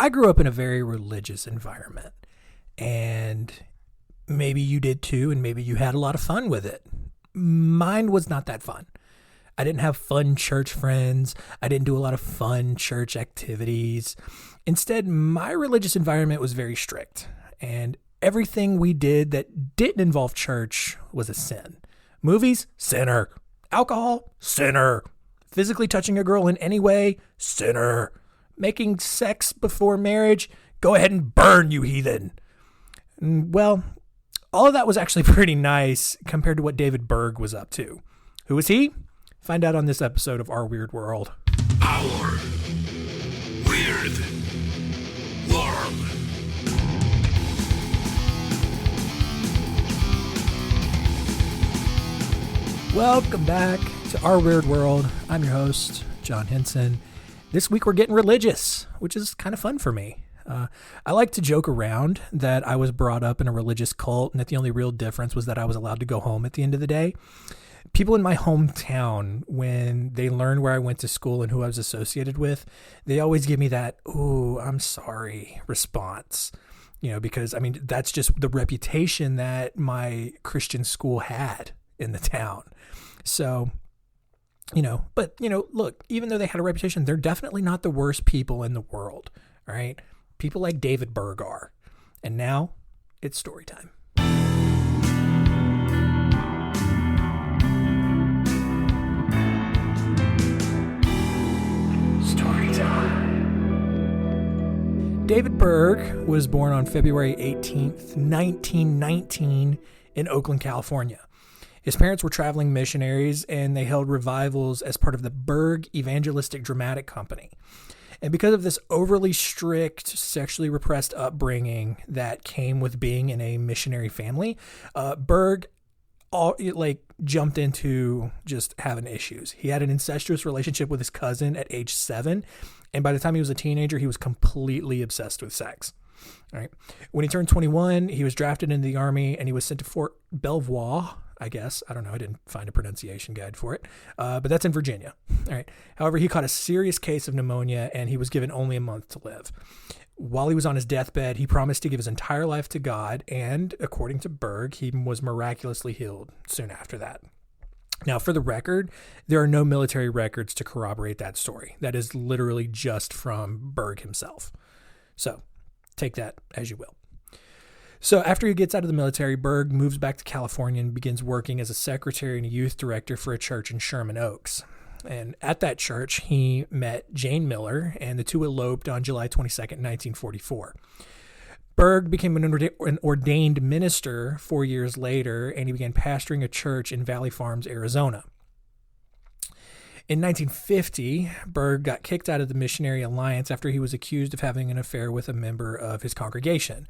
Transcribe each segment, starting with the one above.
I grew up in a very religious environment, and maybe you did too, and maybe you had a lot of fun with it. Mine was not that fun. I didn't have fun church friends. I didn't do a lot of fun church activities. Instead, my religious environment was very strict, and everything we did that didn't involve church was a sin. Movies, sinner. Alcohol, sinner. Physically touching a girl in any way, sinner. Making sex before marriage, go ahead and burn, you heathen. Well, all of that was actually pretty nice compared to what David Berg was up to. Who was he? Find out on this episode of Our Weird World. Our Weird World. Welcome back to Our Weird World. I'm your host, John Henson. This week we're getting religious, which is kind of fun for me. I like to joke around that I was brought up in a religious cult and that the only real difference was that I was allowed to go home at the end of the day. People in my hometown, when they learn where I went to school and who I was associated with, they always give me that, "Ooh, I'm sorry" response. Because that's just the reputation that my Christian school had in the town. So, look, even though they had a reputation, they're definitely not the worst people in the world. All right. People like David Berg are. And now it's story time. Story time. David Berg was born on February 18th, 1919 in Oakland, California. His parents were traveling missionaries, and they held revivals as part of the Berg Evangelistic Dramatic Company. And because of this overly strict, sexually repressed upbringing that came with being in a missionary family, Berg jumped into just having issues. He had an incestuous relationship with his cousin at age 7, and by the time he was a teenager, he was completely obsessed with sex. All right. When he turned 21, he was drafted into the Army, and he was sent to Fort Belvoir, I guess. I don't know. I didn't find a pronunciation guide for it. But that's in Virginia. All right. However, he caught a serious case of pneumonia, and he was given only a month to live. While he was on his deathbed, he promised to give his entire life to God, and according to Berg, he was miraculously healed soon after that. Now, for the record, there are no military records to corroborate that story. That is literally just from Berg himself. So take that as you will. So after he gets out of the military, Berg moves back to California and begins working as a secretary and a youth director for a church in Sherman Oaks. And at that church, he met Jane Miller, and the two eloped on July 22nd, 1944. Berg became an ordained minister 4 years later, and he began pastoring a church in Valley Farms, Arizona. In 1950, Berg got kicked out of the Missionary Alliance after he was accused of having an affair with a member of his congregation.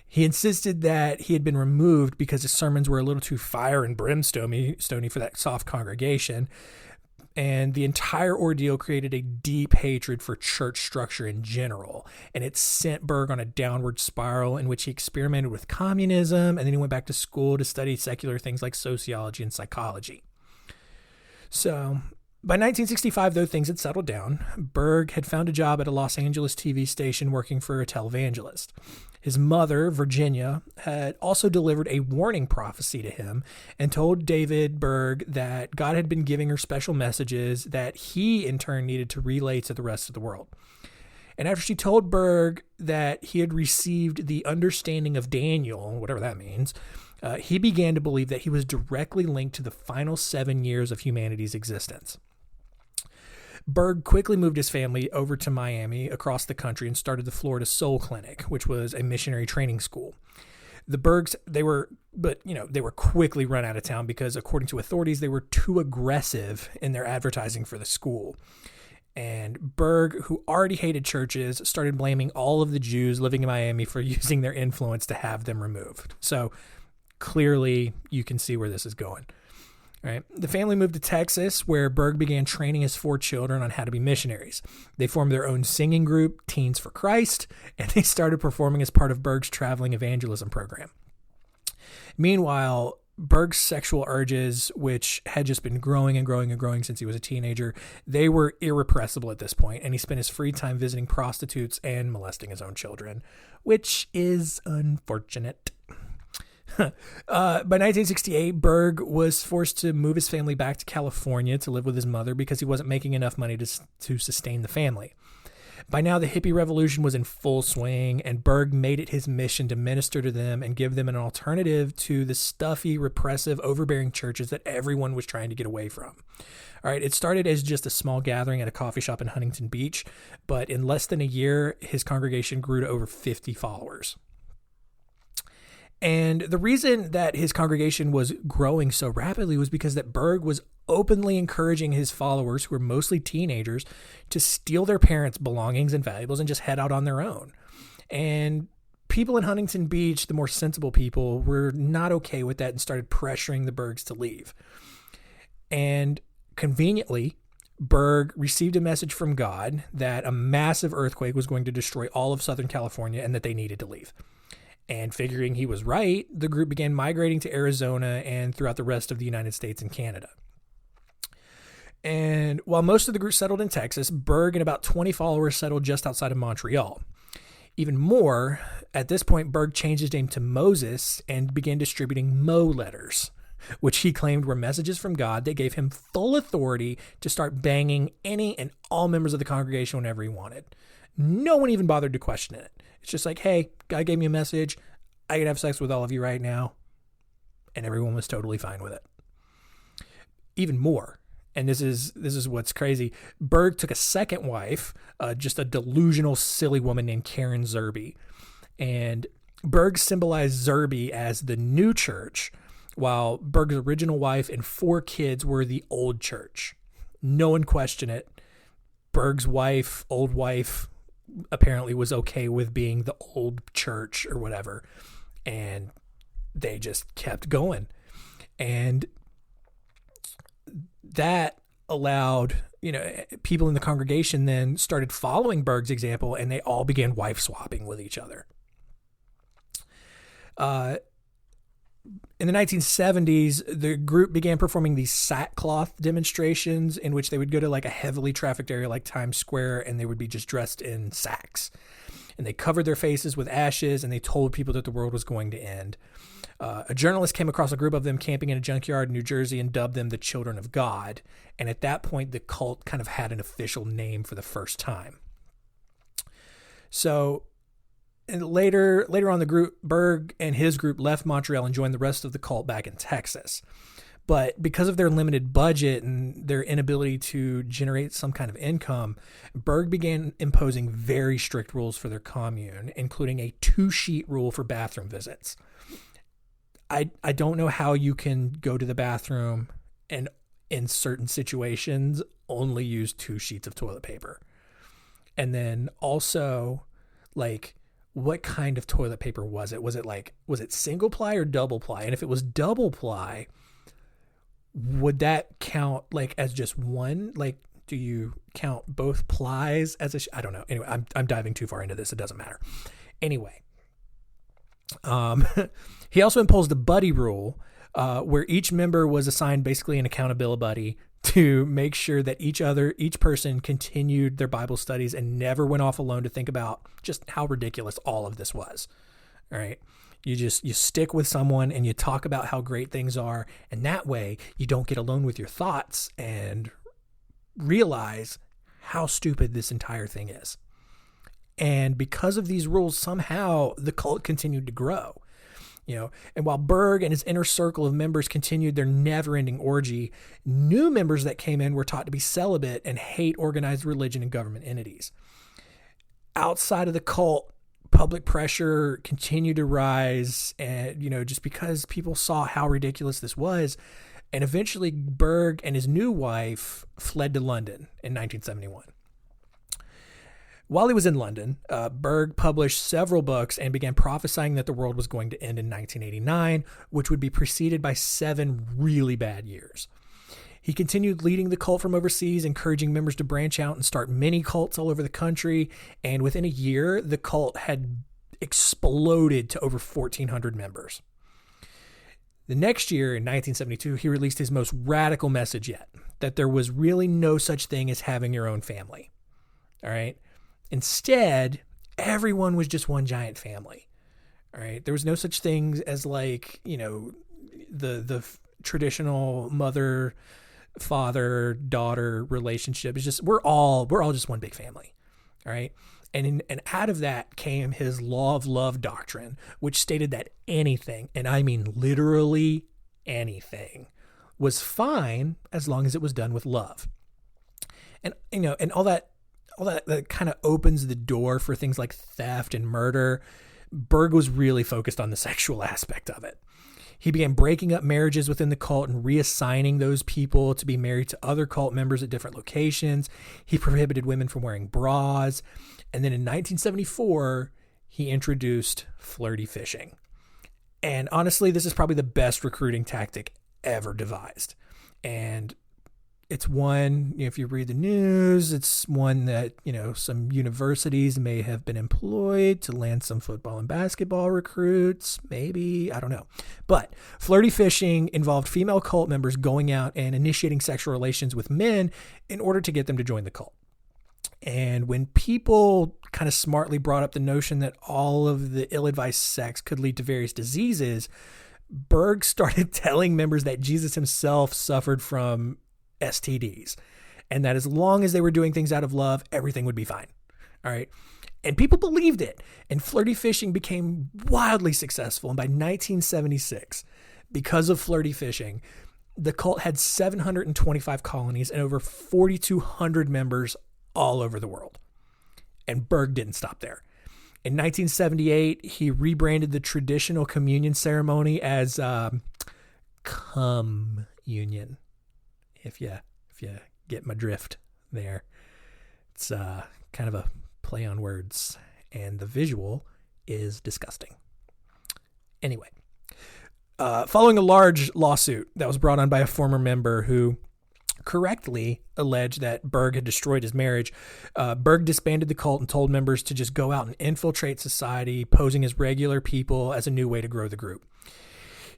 He insisted that he had been removed because his sermons were a little too fire and brimstone-y for that soft congregation, and the entire ordeal created a deep hatred for church structure in general, and it sent Berg on a downward spiral in which he experimented with communism, and then he went back to school to study secular things like sociology and psychology. So by 1965, though things had settled down, Berg had found a job at a Los Angeles TV station working for a televangelist. His mother, Virginia, had also delivered a warning prophecy to him and told David Berg that God had been giving her special messages that he, in turn, needed to relay to the rest of the world. And after she told Berg that he had received the understanding of Daniel, whatever that means, he began to believe that he was directly linked to the final 7 years of humanity's existence. Berg quickly moved his family over to Miami across the country and started the Florida Soul Clinic, which was a missionary training school. The Bergs, they were quickly run out of town because, according to authorities, they were too aggressive in their advertising for the school. And Berg, who already hated churches, started blaming all of the Jews living in Miami for using their influence to have them removed. So clearly you can see where this is going. All right. The family moved to Texas, where Berg began training his 4 children on how to be missionaries. They formed their own singing group, Teens for Christ, and they started performing as part of Berg's traveling evangelism program. Meanwhile, Berg's sexual urges, which had just been growing and growing and growing since he was a teenager, they were irrepressible at this point, and he spent his free time visiting prostitutes and molesting his own children, which is unfortunate. By 1968, Berg was forced to move his family back to California to live with his mother because he wasn't making enough money to sustain the family. By now, the hippie revolution was in full swing, and Berg made it his mission to minister to them and give them an alternative to the stuffy, repressive, overbearing churches that everyone was trying to get away from. All right, it started as just a small gathering at a coffee shop in Huntington Beach, but in less than a year, his congregation grew to over 50 followers. And the reason that his congregation was growing so rapidly was because that Berg was openly encouraging his followers, who were mostly teenagers, to steal their parents' belongings and valuables and just head out on their own. And people in Huntington Beach, the more sensible people, were not okay with that and started pressuring the Bergs to leave. And conveniently, Berg received a message from God that a massive earthquake was going to destroy all of Southern California and that they needed to leave. And figuring he was right, the group began migrating to Arizona and throughout the rest of the United States and Canada. And while most of the group settled in Texas, Berg and about 20 followers settled just outside of Montreal. Even more, at this point, Berg changed his name to Moses and began distributing Mo letters, which he claimed were messages from God that gave him full authority to start banging any and all members of the congregation whenever he wanted. No one even bothered to question it. It's just like, hey, God gave me a message. I can have sex with all of you right now. And everyone was totally fine with it. Even more, and this is what's crazy, Berg took a second wife, just a delusional, silly woman named Karen Zerby. And Berg symbolized Zerby as the new church, while Berg's original wife and 4 kids were the old church. No one questioned it. Berg's wife, old wife, apparently was okay with being the old church or whatever. And they just kept going. And that allowed, people in the congregation then started following Berg's example, and they all began wife swapping with each other. In the 1970s, the group began performing these sackcloth demonstrations in which they would go to like a heavily trafficked area like Times Square, and they would be just dressed in sacks. And they covered their faces with ashes, and they told people that the world was going to end. A journalist came across a group of them camping in a junkyard in New Jersey and dubbed them the Children of God. And at that point, the cult kind of had an official name for the first time. So... And later on, the group, Berg and his group, left Montreal and joined the rest of the cult back in Texas. But because of their limited budget and their inability to generate some kind of income, Berg began imposing very strict rules for their commune, including a 2-sheet rule for bathroom visits. I don't know how you can go to the bathroom and in certain situations only use 2 sheets of toilet paper. And then also, like, what kind of toilet paper was it? Was it single ply or double ply? And if it was double ply, would that count like as just one? Like, do you count both plies as I don't know. Anyway, I'm diving too far into this. It doesn't matter. Anyway, he also imposed a buddy rule, where each member was assigned basically an accountability buddy to make sure that each person continued their Bible studies and never went off alone to think about just how ridiculous all of this was. All right. You stick with someone and you talk about how great things are. And that way you don't get alone with your thoughts and realize how stupid this entire thing is. And because of these rules, somehow the cult continued to grow. And while Berg and his inner circle of members continued their never-ending orgy, new members that came in were taught to be celibate and hate organized religion and government entities. Outside of the cult, public pressure continued to rise, and just because people saw how ridiculous this was, and eventually Berg and his new wife fled to London in 1971. While he was in London, Berg published several books and began prophesying that the world was going to end in 1989, which would be preceded by 7 really bad years. He continued leading the cult from overseas, encouraging members to branch out and start mini cults all over the country. And within a year, the cult had exploded to over 1,400 members. The next year, in 1972, he released his most radical message yet, that there was really no such thing as having your own family. All right. Instead, everyone was just one giant family. All right. There was no such thing as like, the traditional mother, father, daughter relationship. It's just, we're all just one big family. All right. And out of that came his law of love doctrine, which stated that anything, and I mean literally anything, was fine as long as it was done with love. And, and all that kind of opens the door for things like theft and murder. Berg was really focused on the sexual aspect of it. He began breaking up marriages within the cult and reassigning those people to be married to other cult members at different locations. He prohibited women from wearing bras. And then in 1974, he introduced flirty fishing. And honestly, this is probably the best recruiting tactic ever devised. And it's one, if you read the news, it's one that, some universities may have been employed to land some football and basketball recruits. Maybe, I don't know. But flirty fishing involved female cult members going out and initiating sexual relations with men in order to get them to join the cult. And when people kind of smartly brought up the notion that all of the ill-advised sex could lead to various diseases, Berg started telling members that Jesus himself suffered from STDs, and that as long as they were doing things out of love, everything would be fine. All right. And people believed it, and flirty fishing became wildly successful. And by 1976, because of flirty fishing, the cult had 725 colonies and over 4,200 members all over the world. And Berg didn't stop there. In 1978, he rebranded the traditional communion ceremony as communion. If you get my drift there. It's kind of a play on words, and the visual is disgusting. Anyway, following a large lawsuit that was brought on by a former member who correctly alleged that Berg had destroyed his marriage, Berg disbanded the cult and told members to just go out and infiltrate society, posing as regular people as a new way to grow the group.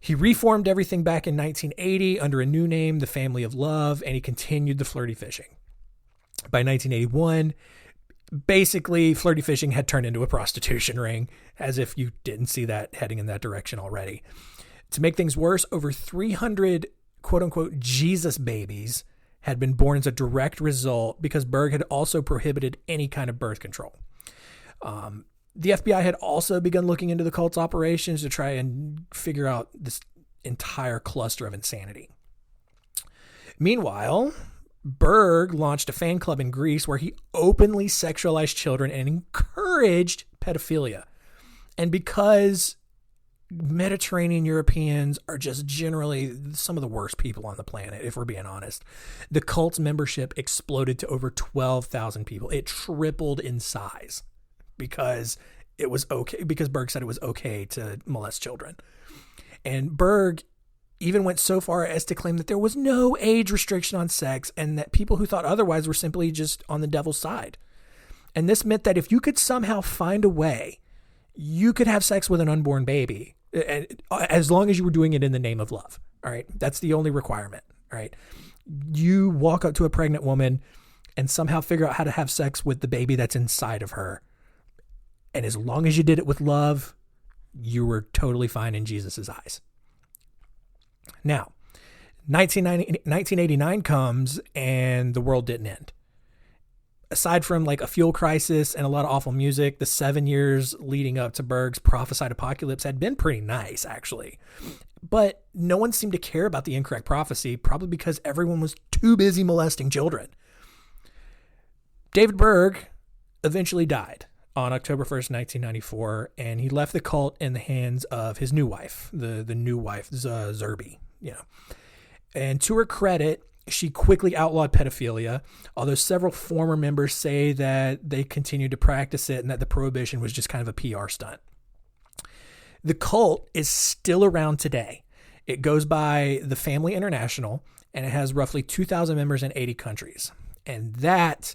He reformed everything back in 1980 under a new name, the Family of Love, and he continued the flirty fishing. By 1981, basically, flirty fishing had turned into a prostitution ring, as if you didn't see that heading in that direction already. To make things worse, over 300 quote-unquote Jesus babies had been born as a direct result because Berg had also prohibited any kind of birth control. The FBI had also begun looking into the cult's operations to try and figure out this entire cluster of insanity. Meanwhile, Berg launched a fan club in Greece where he openly sexualized children and encouraged pedophilia. And because Mediterranean Europeans are just generally some of the worst people on the planet, if we're being honest, the cult's membership exploded to over 12,000 people. It tripled in size. Because it was okay, because Berg said it was okay to molest children. And Berg even went so far as to claim that there was no age restriction on sex and that people who thought otherwise were simply just on the devil's side. And this meant that if you could somehow find a way, you could have sex with an unborn baby, as long as you were doing it in the name of love. All right. That's the only requirement. All right. You walk up to a pregnant woman and somehow figure out how to have sex with the baby that's inside of her. And as long as you did it with love, you were totally fine in Jesus' eyes. Now, 1989 comes and the world didn't end. Aside from like a fuel crisis and a lot of awful music, the 7 years leading up to Berg's prophesied apocalypse had been pretty nice, actually. But no one seemed to care about the incorrect prophecy, probably because everyone was too busy molesting children. David Berg eventually died on October 1st, 1994, and he left the cult in the hands of his new wife, the new wife, Zerby, And to her credit, she quickly outlawed pedophilia, although several former members say that they continued to practice it and that the prohibition was just kind of a PR stunt. The cult is still around today. It goes by the Family International, and it has roughly 2,000 members in 80 countries. And that,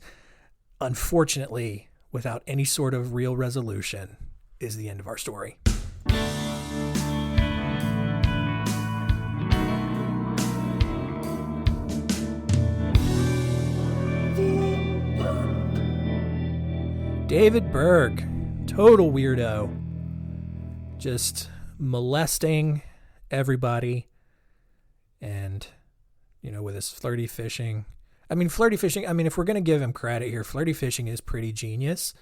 unfortunately, without any sort of real resolution, is the end of our story. David Berg, total weirdo, just molesting everybody, and with his flirty fishing. Flirty fishing, if we're going to give him credit here, flirty fishing is pretty genius.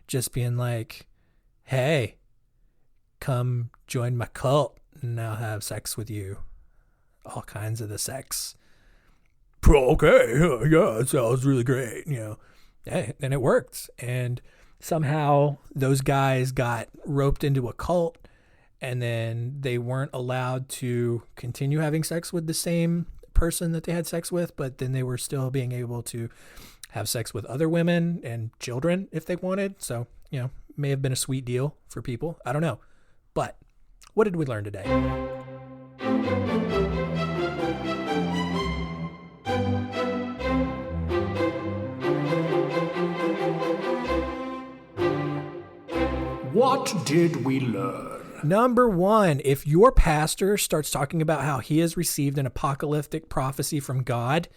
Just being like, hey, come join my cult and I'll have sex with you. All kinds of the sex. Okay, yeah, it sounds really great, and it worked. And somehow those guys got roped into a cult, and then they weren't allowed to continue having sex with the same person that they had sex with, but then they were still being able to have sex with other women and children if they wanted. So, may have been a sweet deal for people. I don't know. But what did we learn today? What did we learn? Number one, if your pastor starts talking about how he has received an apocalyptic prophecy from God,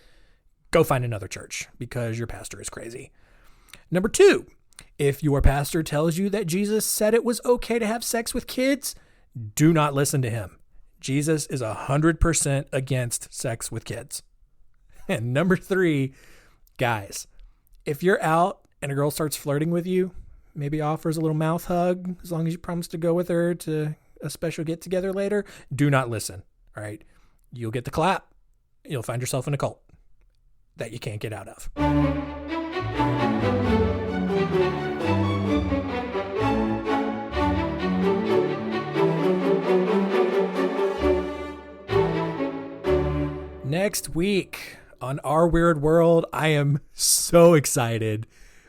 go find another church because your pastor is crazy. Number two, if your pastor tells you that Jesus said it was okay to have sex with kids, do not listen to him. Jesus is 100% against sex with kids. And number three, guys, if you're out and a girl starts flirting with you, maybe offers a little mouth hug, as long as you promise to go with her to a special get-together later, do not listen, all right? You'll get the clap. You'll find yourself in a cult that you can't get out of. Next week on Our Weird World, I am so excited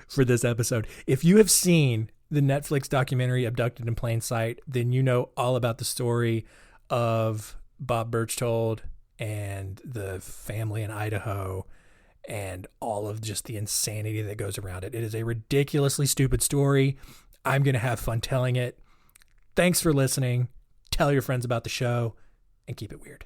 for this episode. If you have seen the Netflix documentary Abducted in Plain Sight, then you know all about the story of Bob Berchtold and the family in Idaho and all of just the insanity that goes around it. It is a ridiculously stupid story. I'm going to have fun telling it. Thanks for listening. Tell your friends about the show and keep it weird.